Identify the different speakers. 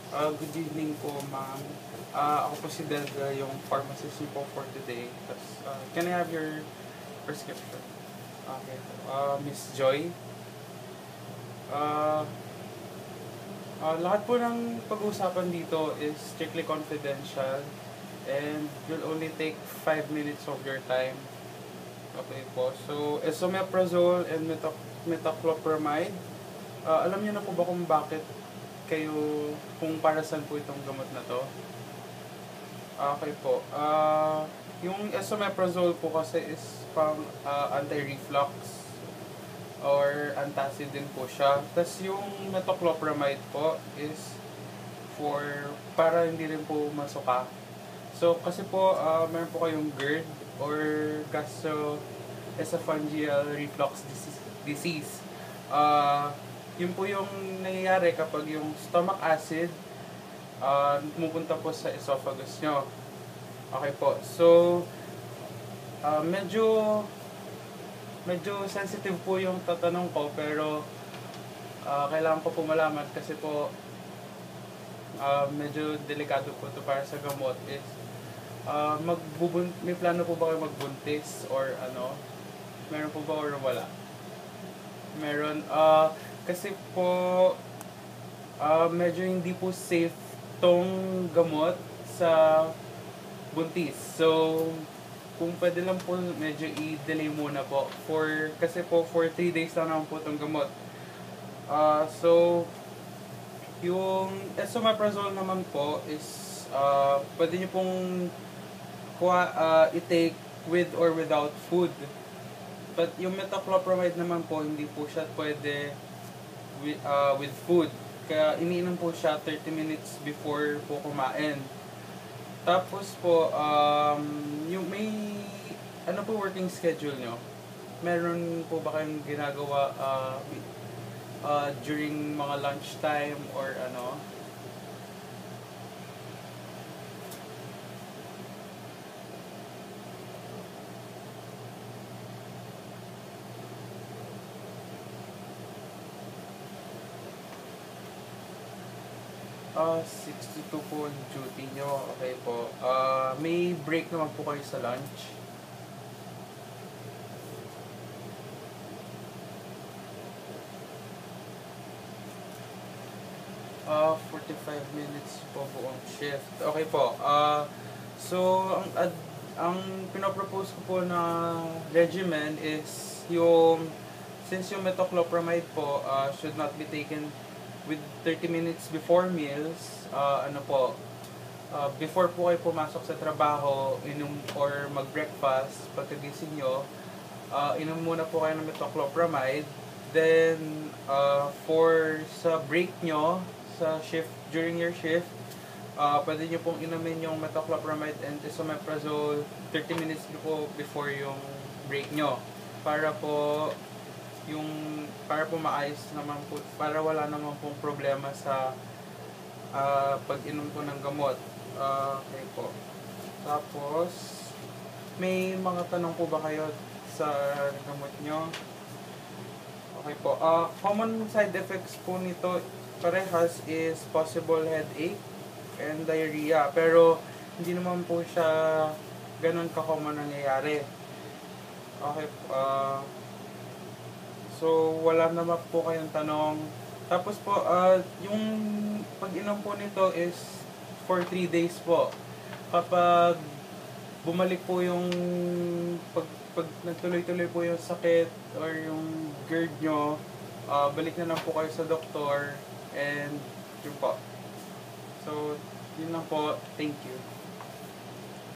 Speaker 1: Good evening po, ma'am. Ako po si Delga, yung pharmacist niyo po for today. Can I have your prescription? Okay. Miss Joy. Uh, Lahat po ng pag-uusapan dito is strictly confidential and will only take 5 minutes of your time. Okay po. So, esomeprazole and metoclopramide. Alam niyo na po ba kung bakit kayo, kung para saan po itong gamot na to? Okay po. Yung esomeprazole po kasi is pang anti-reflux or antacid din po siya. Tapos yung metoclopramide po is for para hindi rin po masuka. So kasi po meron po kayong GERD or gastroesophageal reflux disease. Yun po yung nangyayari kapag yung stomach acid pumupunta po sa esophagus nyo. Okay po. So, medyo sensitive po yung tatanong ko pero kailangan ko po malaman kasi po medyo delikado po to para sa gamot is may plano po ba kayo magbuntis or ano? Meron po ba or wala? Meron. Kasi po medyo hindi po safe tong gamot sa buntis. So, kung pwede lang po medyo i-delay muna po. Kasi po for 3 days lang naman po itong gamot. So, yung esomeprazole naman po is pwede nyo pong i-take with or without food. But yung metoclopramide naman po, hindi po siya pwede with food. Kaya iniinom po siya 30 minutes before po kumain. Tapos po, yung may, ano po working schedule nyo? Meron po ba kayong ginagawa during mga lunchtime or ano? 62 po yung duty nyo. Okay po. May break naman po kayo sa lunch. Uh, 45 minutes po buong shift. Okay po. So, ang pinopropose ko po na regimen is since yung metoclopramide po should not be taken with 30 minutes before meals, before po kayo pumasok sa trabaho, or mag-breakfast, pagkagising nyo, inom muna po kayo ng metoclopramide. Then, sa break nyo, sa shift, during your shift, pwede nyo pong inumin yung metoclopramide and esomeprazole 30 minutes before yung break nyo. Para po maayos naman po, para wala naman pong problema sa pag-inom po ng gamot. Okay po. Tapos, may mga tanong po ba kayo sa gamot nyo? Okay po. Common side effects po nito parehas is possible headache and diarrhea. Pero, hindi naman po siya ganun ka-common nangyayari. Okay po. So, wala naman po kayong tanong. Tapos po, yung pag-inom po nito is for 3 days po. Kapag bumalik po yung pag nagtuloy-tuloy po yung sakit or yung GERD nyo, balik na lang po kayo sa doktor and yun po. So, yun lang po. Thank you.